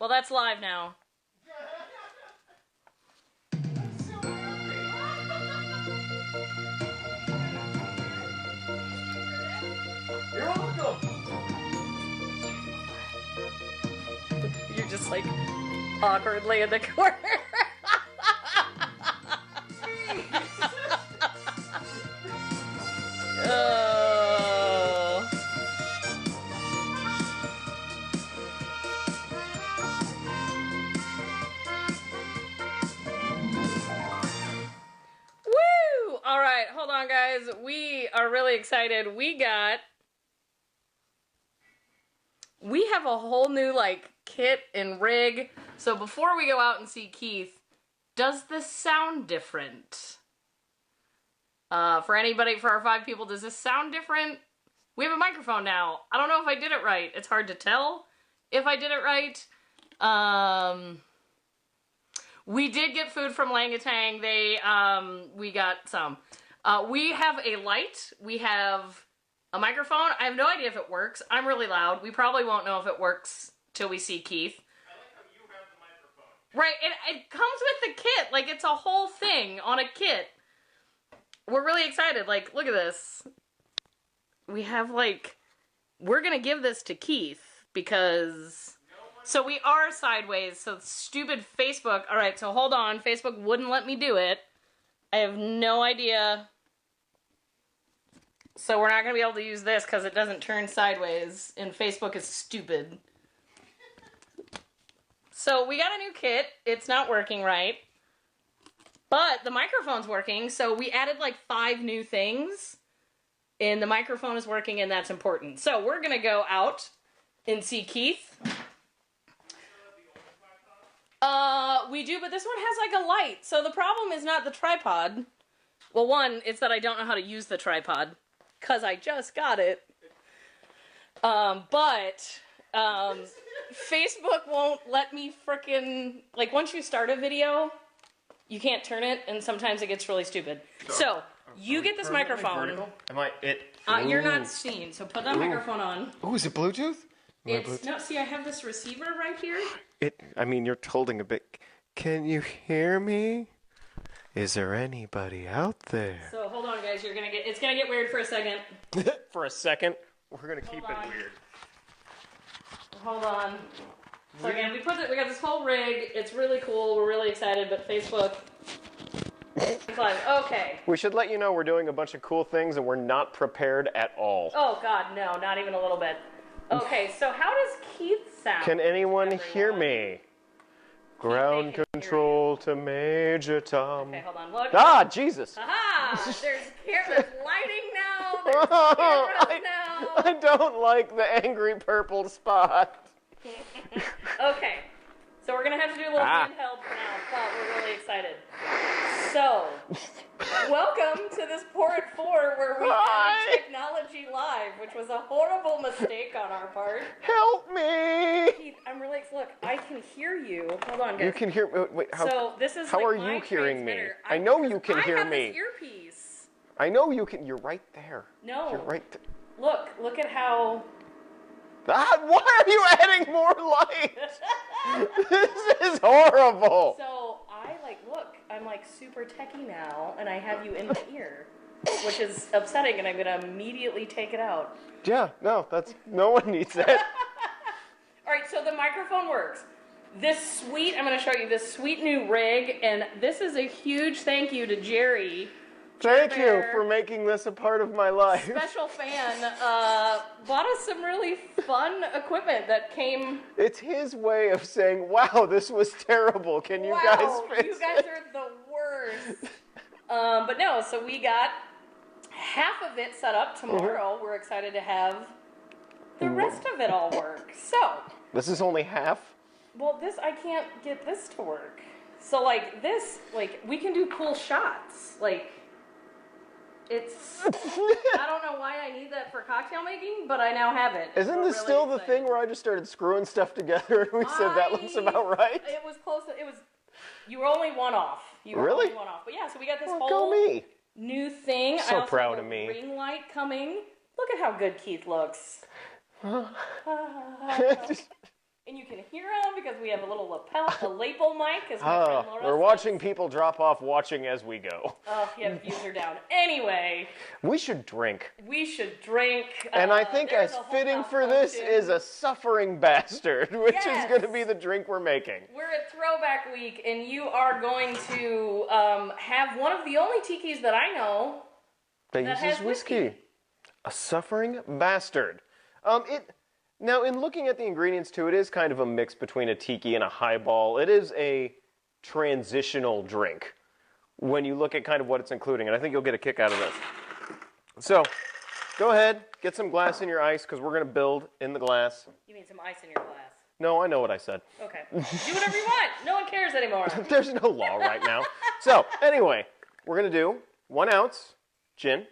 Well, that's live now. You're welcome. You're just like awkwardly in the corner. Oh. Woo! All right, hold on, guys. We are really excited. We have a whole new, like, kit and rig. So before we go out and see Keith, does this sound different? For our 5 people, does this sound different? We have a microphone now. I don't know if I did it right. It's hard to tell if I did it right. We did get food from Langatang. We got some. We have a light. We have a microphone. I have no idea if it works. I'm really loud. We probably won't know if it works till we see Keith. I like how you have the microphone. Right, it comes with the kit. Like, it's a whole thing on a kit. We're really excited. Like, look at this. We have, like, we're gonna give this to Keith because... So we are sideways, so stupid Facebook. All right, so hold on. Facebook wouldn't let me do it. I have no idea. So we're not going to be able to use this because it doesn't turn sideways, and Facebook is stupid. So we got a new kit. It's not working right. But the microphone's working, so we added like 5 new things. And the microphone is working, and that's important. So we're going to go out and see Keith. We do, but this one has like a light. So the problem is not the tripod. Well, one, it's that I don't know how to use the tripod. Because I just got it. Facebook won't let me frickin'... Like, once you start a video, you can't turn it, and sometimes it gets really stupid. So, you get this microphone. Vertical? Am I it? You're not seen, so put that microphone on. Oh, is it Bluetooth? No, see, I have this receiver right here. I mean, you're holding a bit. Can you hear me? Is there anybody out there? So hold on, guys. It's gonna get weird for a second. For a second, we're gonna keep Hold on. it weird. Hold on. So again, we got this whole rig. It's really cool. We're really excited, but Facebook. It's like, okay. We should let you know we're doing a bunch of cool things and we're not prepared at all. Oh God, no, not even a little bit. Okay, so how does Keith sound? Can anyone hear me? Ground can control to Major Tom. Okay, hold on. Look. Ah, Jesus! Aha! There's lighting now. There's cameras now. I don't like the angry purple spot. Okay, so we're gonna have to do a little handheld for now, but we're really excited. So, welcome to this Port 4 where we had technology live, which was a horrible mistake on our part. Help me! Keith, look, I can hear you. Hold on, guys. You can hear me. Wait, how? So this is how like are my you hearing me? transmitter. I know you can hear I have me. this earpiece. I know you can. You're right there. No. You're right there. Look at how. Ah, why are you adding more light? This is horrible. So I'm like super techie now, and I have you in my ear, which is upsetting, and I'm gonna immediately take it out. Yeah, no, no one needs that. All right, so the microphone works. I'm gonna show you this sweet new rig, and this is a huge thank you to Jerry. Thank you for making this a part of my life. Special fan bought us some really fun equipment that came. It's his way of saying, "Wow, this was terrible. Can you guys fix it?" You guys are the worst. But no, so we got half of it set up tomorrow. We're excited to have the rest of it all work. So this is only half. Well, I can't get this to work. So like this, we can do cool shots. I don't know why I need that for cocktail making, but I now have it. Isn't this really still the excited. thing where I just started screwing stuff together and we said that looks about right? It was close. You were only one off. Really? Only one off. But yeah, so we got this Well, whole go me. new thing. So I also proud have of a me. ring light coming. Look at how good Keith looks. And you can hear them because we have a little lapel mic. As my friend Laura We're says. watching people drop off watching as we go. Oh, yeah, views are down. Anyway, We should drink. we should drink. And I think there's as a whole fitting for this malfunction. is a suffering bastard, which is Yes. going to be the drink we're making. We're at Throwback Week, and you are going to have one of the only tikis that I know That that uses has whiskey. A suffering bastard. Now, in looking at the ingredients too, it is kind of a mix between a tiki and a highball. It is a transitional drink when you look at kind of what it's including, and I think you'll get a kick out of this. So, go ahead, get some glass in your ice, because we're going to build in the glass. You mean some ice in your glass? No, I know what I said. Okay. Do whatever you want. No one cares anymore. There's no law right now. So, anyway, we're going to do 1 ounce gin,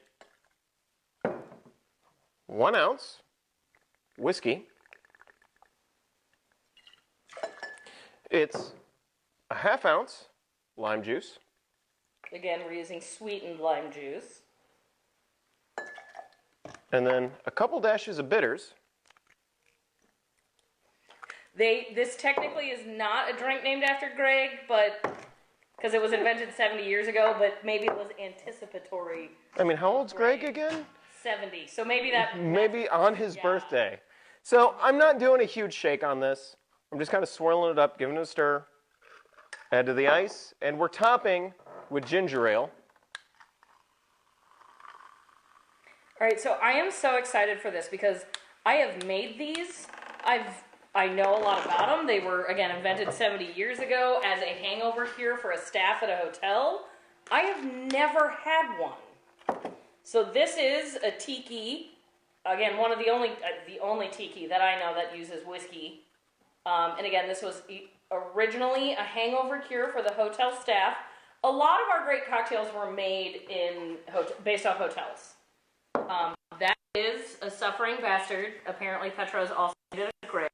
1 ounce whiskey. It's a 1/2 ounce lime juice. Again, we're using sweetened lime juice. And then a couple dashes of bitters. This technically is not a drink named after Greg, but because it was invented 70 years ago, but maybe it was anticipatory. I mean, how old's Greg again? 70. So maybe that. Maybe on his Yeah. birthday. So I'm not doing a huge shake on this. I'm just kind of swirling it up, giving it a stir. Add to the ice, and we're topping with ginger ale. All right, so I am so excited for this because I have made these. I know a lot about them. They were, again, invented 70 years ago as a hangover cure for a staff at a hotel. I have never had one. So this is a tiki. Again, one of the only tiki that I know that uses whiskey. And again, this was originally a hangover cure for the hotel staff. A lot of our great cocktails were made based off hotels. That is a suffering bastard. Apparently, Petra's also did it great.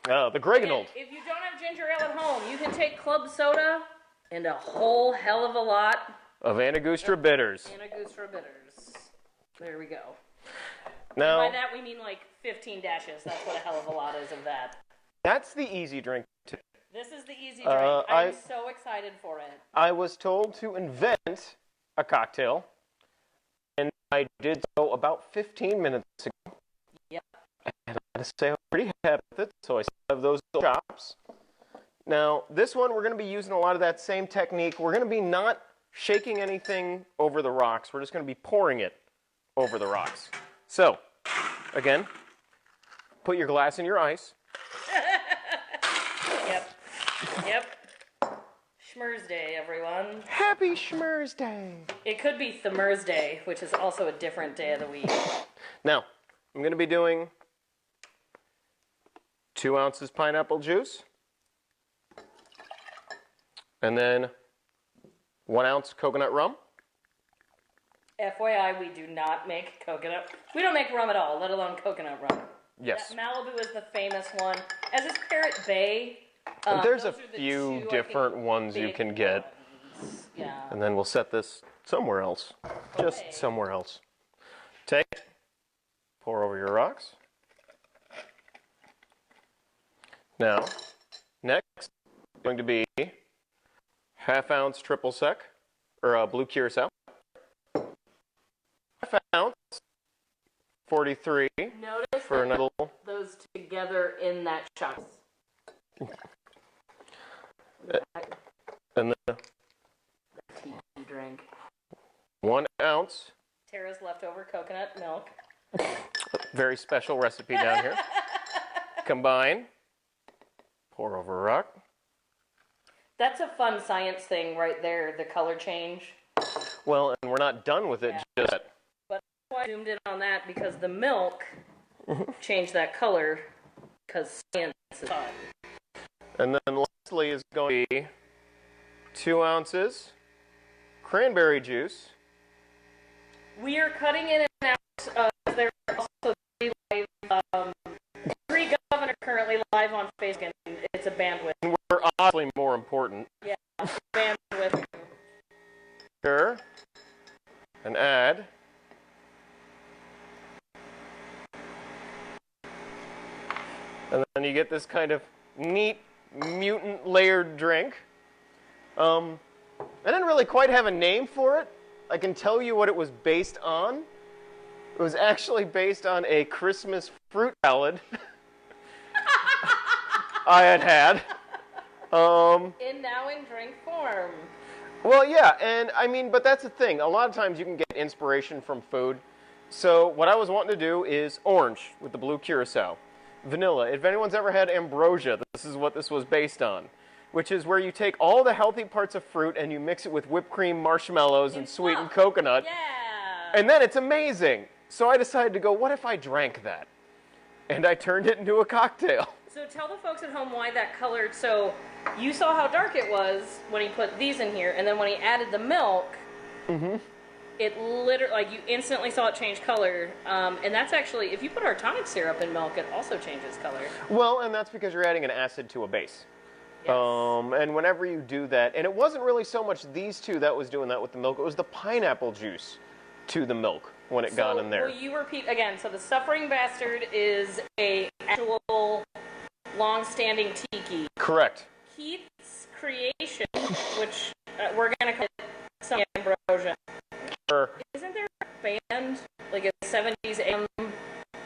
The Greganold. If you don't have ginger ale at home, you can take club soda and a whole hell of a lot Of Angostura bitters. Angostura bitters. There we go. Now, By that we mean like 15 dashes. That's what a hell of a lot is of that. that's the easy drink. This is the easy drink. I'm I- so excited for it. I was told to invent a cocktail, and I did so about 15 minutes ago. Yep. And I gotta say I'm pretty happy with it, so I still have those chops. Now, this one, we're going to be using a lot of that same technique. We're going to be not shaking anything over the rocks. We're just going to be pouring it over the rocks. So, again, put your glass in your ice. Yep. Schmurz Day, everyone. Happy Schmurz Day. It could be Thumers Day, which is also a different day of the week. Now, I'm going to be doing 2 ounces pineapple juice, and then 1 ounce coconut rum. FYI, we do not make coconut. We don't make rum at all, let alone coconut rum. Yes. That Malibu is the famous one, as is Parrot Bay. There's Those a are the few two, I think, different ones you big can get. ones. Yeah. And then we'll set this somewhere else. Just Okay. somewhere else. Take, pour over your rocks. Now, next, going to be 1/2 ounce triple sec, or blue curacao. 1/2 ounce 43 Notice for that another. those together in that shot. And then Tea drink. 1 ounce, Tara's leftover coconut milk. very special recipe down here. Combine, pour over a rock. That's a fun science thing right there, the color change. Well, and we're not done with it Yeah. just yet. But I zoomed in on that because the milk changed that color because science is fun. And then lastly is going to be 2 ounces cranberry juice. We are cutting in and out. There are also three governor currently live on Facebook, and it's a bandwidth. And we're obviously more important. Yeah, bandwidth. Sure. And add and then and you get this kind of neat mutant layered drink. I didn't really quite have a name for it. I can tell you what it was based on. It was actually based on a Christmas fruit salad I had. Now in drink form. Well, yeah, and I mean, but that's the thing. A lot of times you can get inspiration from food. So what I was wanting to do is orange with the blue curacao. Vanilla. If anyone's ever had ambrosia, this is what this was based on. Which is where you take all the healthy parts of fruit and you mix it with whipped cream, marshmallows, and sweetened coconut. Yeah. And then it's amazing. So I decided to go, what if I drank that? And I turned it into a cocktail. So tell the folks at home why that colored. So you saw how dark it was when he put these in here, and then when he added the milk, it literally, like, you instantly saw it change color. And that's actually, if you put our tonic syrup in milk, it also changes color. Well, and that's because you're adding an acid to a base. Yes. And whenever you do that, and it wasn't really so much these two that was doing that with the milk, it was the pineapple juice to the milk when it got in there. Will you repeat again? So the Suffering Bastard is a actual long-standing tiki. Correct. Keith's creation, which we're going to call it some ambrosia. Sure. Isn't there a band, like a 70s AM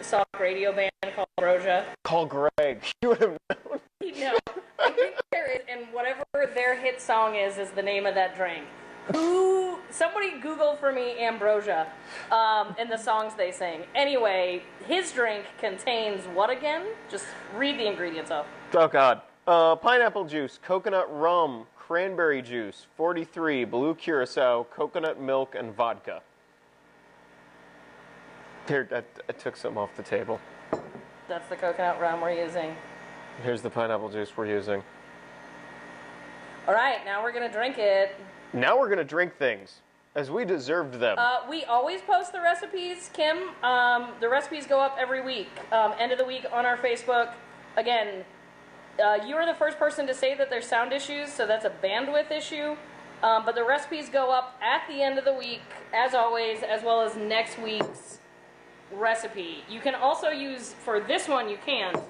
soft radio band called Ambrosia? Call Greg. You would have known. No, I think there is, and whatever their hit song is the name of that drink. Somebody Google for me ambrosia, and the songs they sing. Anyway, his drink contains what again? Just read the ingredients off. Oh, God. Pineapple juice, coconut rum, cranberry juice, 43, blue curacao, coconut milk, and vodka. Here, I took some off the table. That's the coconut rum we're using. Here's the pineapple juice we're using. All right, now we're going to drink it. Now we're going to drink things, as we deserved them. We always post the recipes, Kim. The recipes go up every week, end of the week on our Facebook. Again, you are the first person to say that there's sound issues, so that's a bandwidth issue. But the recipes go up at the end of the week, as always, as well as next week's recipe. You can also use, for this one you can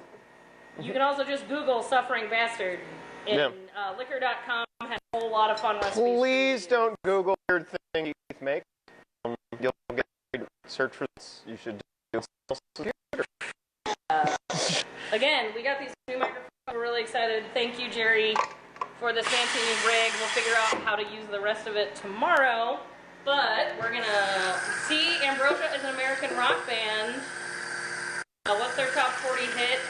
also just Google Suffering Bastard. And liquor.com has a whole lot of fun recipes. Please don't Google weird thing Keith makes. You'll get search for this. You should do Again, we got these new microphones. We're really excited. Thank you, Jerry, for this fancy new rig. We'll figure out how to use the rest of it tomorrow. But we're going to see Ambrosia is an American rock band. What's their top 40 hit?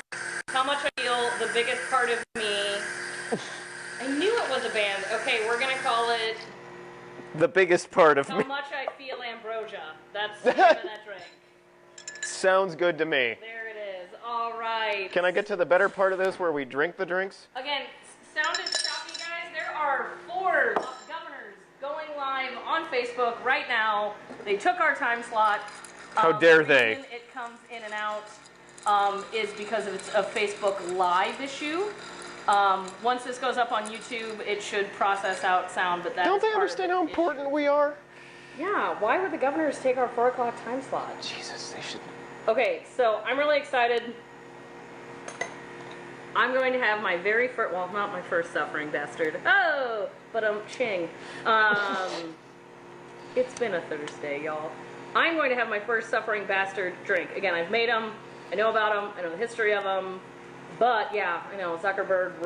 How much I feel the biggest part of me. I knew it was a band. Okay, we're going to call it the biggest part of How me. Much I Feel Ambrosia. That's the name of that drink. Sounds good to me. There it is. All right. Can I get to the better part of this where we drink the drinks? Again, sound is choppy, guys. There are 4 governors going live on Facebook right now. They took our time slot. How dare the they? reason it comes in and out is because it's a Facebook Live issue. Once this goes up on YouTube, it should process out sound, but that Don't is they part of understand the how important issue. we are? Yeah, why would the governors take our 4 o'clock time slot? Jesus, they should. Okay, so I'm really excited. I'm going to have my very first, well, not my first Suffering Bastard. Oh, but ching. It's been a Thursday, y'all. I'm going to have my first Suffering Bastard drink. Again, I've made them. I know about them. I know the history of them. But yeah, I know Zuckerberg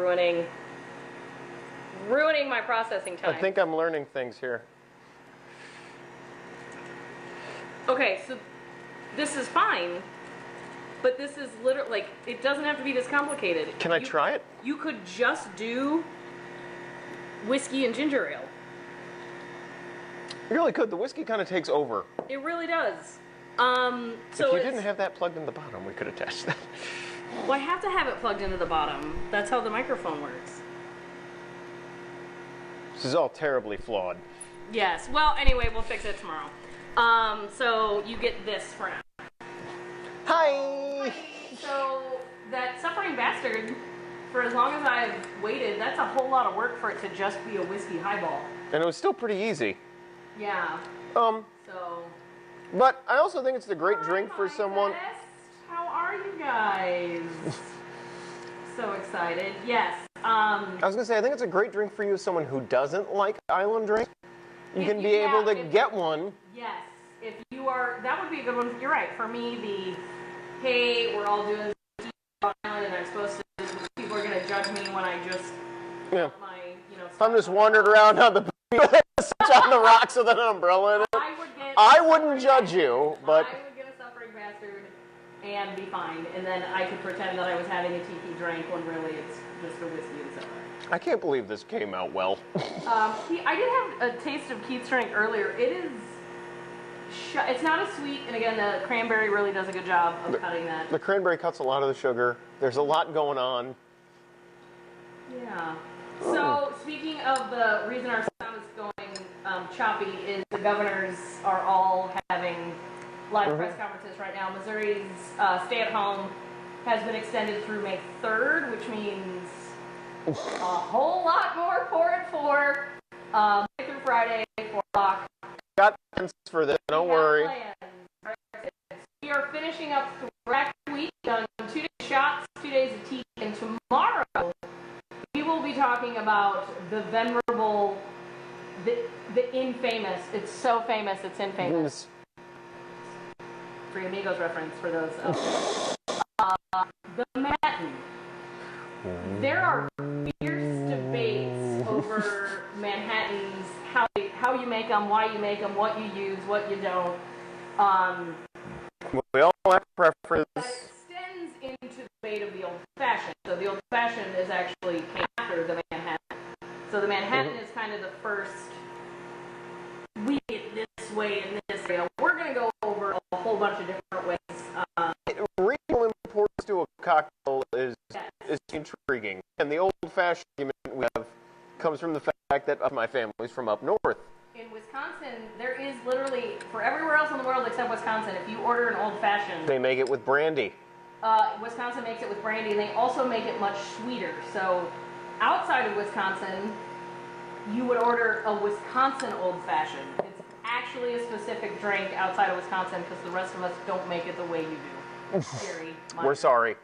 ruining my processing time. I think I'm learning things here. Okay, so this is fine, but this is literally, like, it doesn't have to be this complicated. Can I try it? You could just do whiskey and ginger ale. You really could. The whiskey kind of takes over. It really does. So If you didn't have that plugged in the bottom, we could attach that. Well, I have to have it plugged into the bottom. That's how the microphone works. This is all terribly flawed. Yes. Well, anyway, we'll fix it tomorrow. So you get this for now. Hi! So that Suffering Bastard, for as long as I've waited, that's a whole lot of work for it to just be a whiskey highball. And it was still pretty easy. Yeah. So. But I also think it's a great drink for someone. Best. How are you guys? so excited. Yes. I was gonna say, I think it's a great drink for you as someone who doesn't like island drink. You can be able to get one. Yes. If you are, that would be a good one. You're right. For me, hey, we're all doing this island, and I'm supposed to. People are gonna judge me when I just Yeah. my, If I'm just wandering around on the on the rocks with an umbrella in it, I wouldn't judge you, but I would get a suffering bastard and be fine, and then I could pretend that I was having a tiki drink when really it's just a whiskey and soda. I can't believe this came out well. I did have a taste of Keith's drink earlier. It is, it's not as sweet, and again, the cranberry really does a good job of cutting that. The cranberry cuts a lot of the sugar. There's a lot going on. Yeah. So, speaking of the reason our sound is going choppy is the governors are all having live press conferences right now. Missouri's stay-at-home has been extended through May 3rd, which means a whole lot more for Monday through Friday, 4 o'clock. Got plans for this, don't worry. We are finishing up Throwback week, done 2 days of shots, 2 days of tea, and tomorrow we will be talking about the venerable, the infamous, it's so famous, it's infamous. Three Amigos reference for those the Manhattan. There are fierce debates over Manhattans, how you make them, why you make them, what you use, what you don't. We all have preference. That extends into the debate of the old-fashioned. So the old-fashioned is actually came after the Manhattan. So the Manhattan is kind of the first, we get this way and this way. We're going to go over a whole bunch of different ways. Regional importance to a cocktail is intriguing. And the old-fashioned argument we have comes from the fact that my family's from up north. In Wisconsin, there is literally, for everywhere else in the world except Wisconsin, if you order an old-fashioned, They make it with brandy. Wisconsin makes it with brandy, and they also make it much sweeter. So outside of Wisconsin, you would order a Wisconsin old-fashioned. It's actually a specific drink outside of Wisconsin because the rest of us don't make it the way you do. Scary. We're sorry.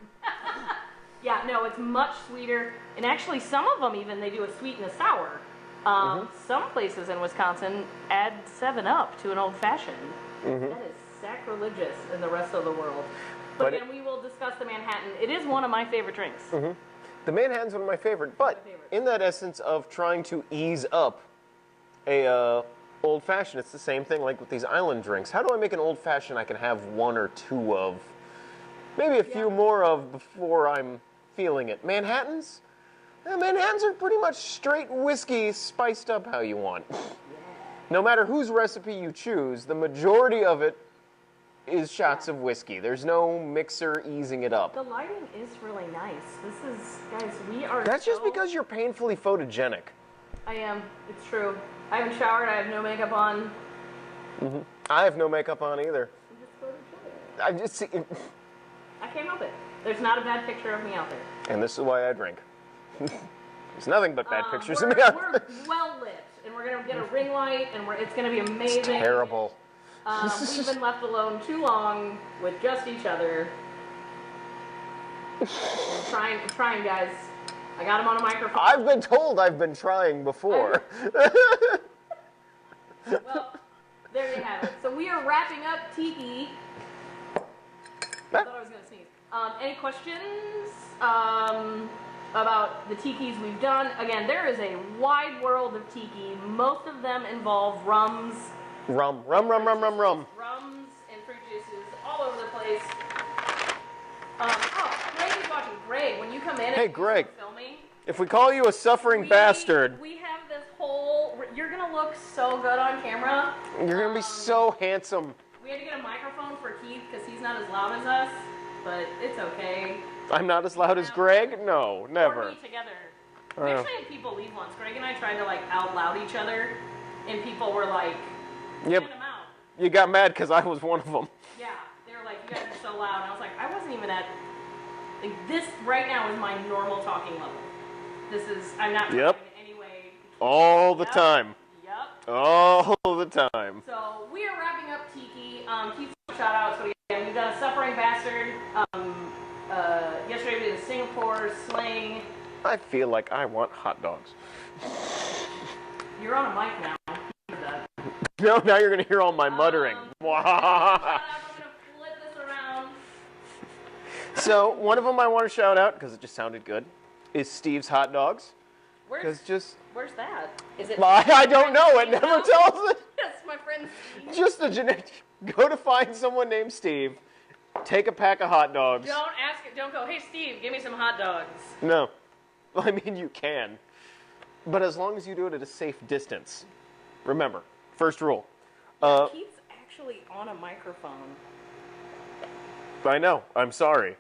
Yeah, no, it's much sweeter. And actually, some of them even, they do a sweet and a sour. Some places in Wisconsin add 7-Up to an old-fashioned. That is sacrilegious in the rest of the world. But again, we will discuss the Manhattan. It is one of my favorite drinks. The Manhattan's one of my favorite, but in that essence of trying to ease up a old-fashioned, it's the same thing like with these island drinks. How do I make an old-fashioned I can have 1 or 2 of? Maybe a few more of before I'm feeling it. Manhattans? Manhattans are pretty much straight whiskey spiced up how you want. No matter whose recipe you choose, the majority of it is shots of whiskey. There's no mixer easing it up. The lighting is really nice. This is, guys, we are That's just because you're painfully photogenic. I am. It's true. I haven't showered. I have no makeup on. I have no makeup on either. I'm just photogenic. I can't help it. There's not a bad picture of me out there. And this is why I drink. There's nothing but bad pictures of me We're out there. well lit, and we're going to get a ring light, and it's going to be amazing. It's terrible. We've been left alone too long with just each other. I'm trying, guys. I got him on a microphone. I've been told I've been trying before. Well, there you have it. So we are wrapping up Tiki. I thought I was going to sneeze. Any questions about the Tikis we've done? Again, there is a wide world of Tiki. Most of them involve rums. Rum. Rums and fruit juices all over the place. Greg is watching. Greg, when you come in and Greg. filming, If we call you a suffering bastard, we have this whole. You're gonna look so good on camera. you're gonna be so handsome. We had to get a microphone for Keith because he's not as loud as us, but it's okay. I'm not as loud as Greg? No, never. Or me together. We actually had people leave once. Greg and I tried to out loud each other, and people were like, Yep. "Send them out." You got mad because I was one of them. Yeah, they were like, "You guys are so loud." And I was like, "I wasn't even at this right now is my normal talking level. I'm not trying in any way." All the time. Yep. All the time. So we are wrapping up Tiki. Keith, shout out. So again, we've done a Suffering Bastard. Yesterday we did a Singapore Slang I feel like I want hot dogs. You're on a mic now. No, now you're going to hear all my muttering. I'm gonna flip this around. So, one of them I want to shout out, because it just sounded good, is Steve's Hot Dogs. Where's that? Is it? I don't know. It never tells it. Yes, my friend Steve. Just a generic. Go to find someone named Steve. Take a pack of hot dogs. Don't ask it. Don't go, hey, Steve, give me some hot dogs. No. I mean, you can. But as long as you do it at a safe distance. Remember, first rule. Keith's actually on a microphone. I know. I'm sorry.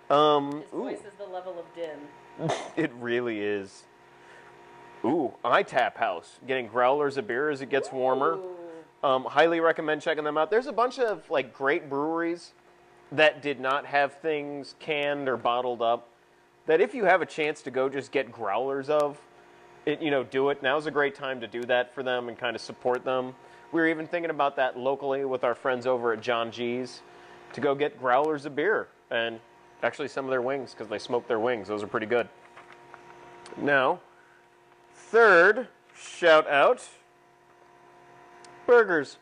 His voice is the level of din. It really is. Ooh, iTap House. Getting growlers of beer as it gets warmer. Highly recommend checking them out. There's a bunch of like great breweries that did not have things canned or bottled up that if you have a chance to go just get growlers of, do it. Now's a great time to do that for them and kind of support them. We were even thinking about that locally with our friends over at John G's to go get growlers of beer and actually some of their wings because they smoke their wings. Those are pretty good. Now, third shout out, Burgers.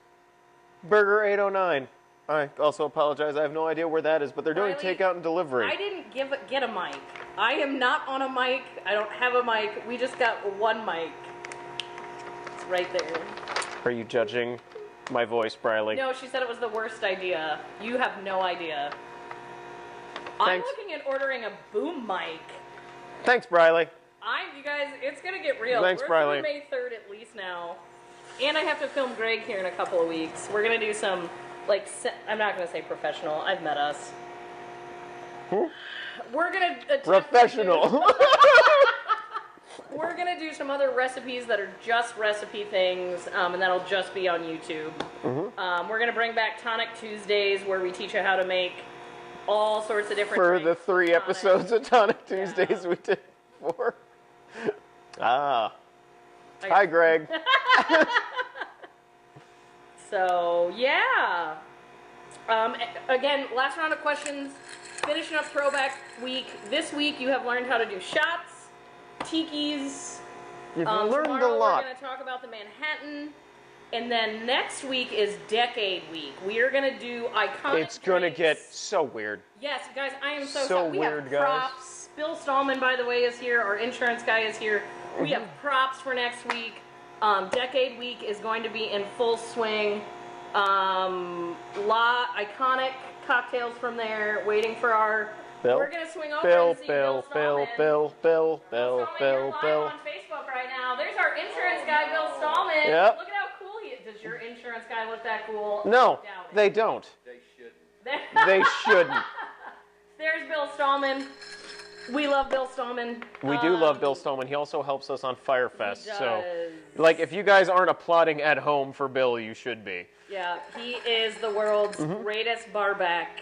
Burger 809. I also apologize. I have no idea where that is, but they're doing takeout and delivery. I didn't get a mic. I am not on a mic. I don't have a mic. We just got one mic. It's right there. Are you judging my voice, Briley? No, she said it was the worst idea. You have no idea. Thanks. I'm looking at ordering a boom mic. Thanks, Briley. You guys, it's gonna get real. Thanks, We're Briley. through May 3rd at least now. And I have to film Greg here in a couple of weeks. We're gonna do some, I'm not gonna say professional. I've met us. We're gonna attempt Professional. We're gonna do some other recipes that are just recipe things, and that'll just be on YouTube. We're gonna bring back Tonic Tuesdays, where we teach you how to make all sorts of different For drinks the 3 with episodes of Tonic Tuesdays we did before. Hi, Greg. So, yeah. Again, last round of questions. Finishing up Throwback Week. This week you have learned how to do shots, tikis. You've learned tomorrow a lot. We're going to talk about the Manhattan. And then next week is Decade Week. We are going to do iconic It's going to drinks. get so weird. Yes, guys, I am so So sorry. We weird, have guys. props. Bill Stallman, by the way, is here. Our insurance guy is here. We have props for next week. Decade Week is going to be in full swing. Iconic cocktails from there, waiting for our... Bill? We're going to swing over Bill, and see Bill Bill, Stallman. Bill, Bill, Bill Bill, Stallman, Bill, you're live Bill. on Facebook right now. There's our insurance guy, Bill Stallman. Yep. Look at how cool he is. Does your insurance guy look that cool? No, I doubt it. they don't. They shouldn't. They shouldn't. There's Bill Stallman. We love Bill Stallman. We do love Bill Stallman. He also helps us on Firefest. He So, does. if you guys aren't applauding at home for Bill, you should be. Yeah, he is the world's greatest barback.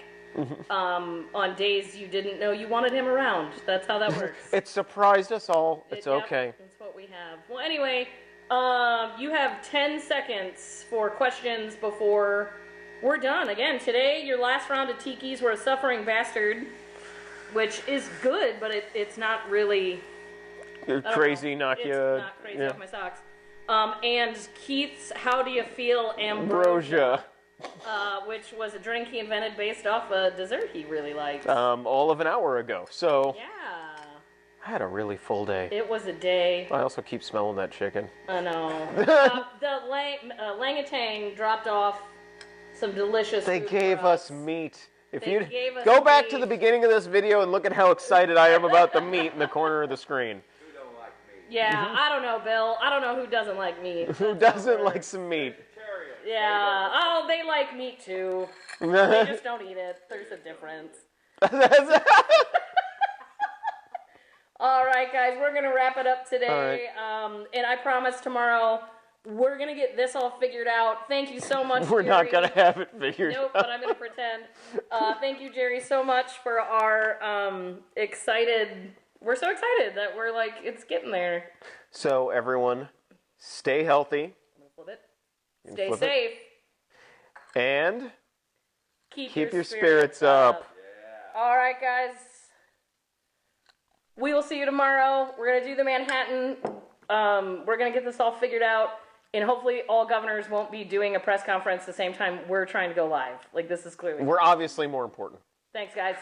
On days you didn't know you wanted him around. That's how that works. It surprised us all. It's Yep, okay. That's what we have. Well, anyway, you have 10 seconds for questions before we're done. Again, today, your last round of tikis were a suffering bastard, which is good, but it's not really... Crazy, knock it's you. not crazy off my socks. And Keith's How Do You Feel Ambrosia. which was a drink he invented based off a dessert he really liked. All of an hour ago. So, Yeah. I had a really full day. It was a day. I also keep smelling that chicken. I know. The Langatang dropped off some delicious They food gave for us meat. If They you gave us go back meat. to the beginning of this video and look at how excited I am about the meat in the corner of the screen. Who don't like meat? Yeah, I don't know, Bill. I don't know who doesn't like meat. Who doesn't like some meat? Vegetarian. Yeah. Oh, they like meat too. They just don't eat it. There's a difference. All right, guys, we're gonna wrap it up today. And I promise tomorrow we're gonna get this all figured out. Thank you so much. We're not Jerry. gonna have it figured Nope, out. but I'm gonna pretend. Thank you, Jerry, so much for our excited. We're so excited that we're like it's getting there. So everyone, stay healthy Flip it. Stay flip it. safe. and Keep keep your spirits up. All right, guys. We will see you tomorrow. We're going to do the Manhattan. We're going to get this all figured out. And hopefully all governors won't be doing a press conference the same time we're trying to go live. Like, this is clearly... We're obviously more important. Thanks, guys.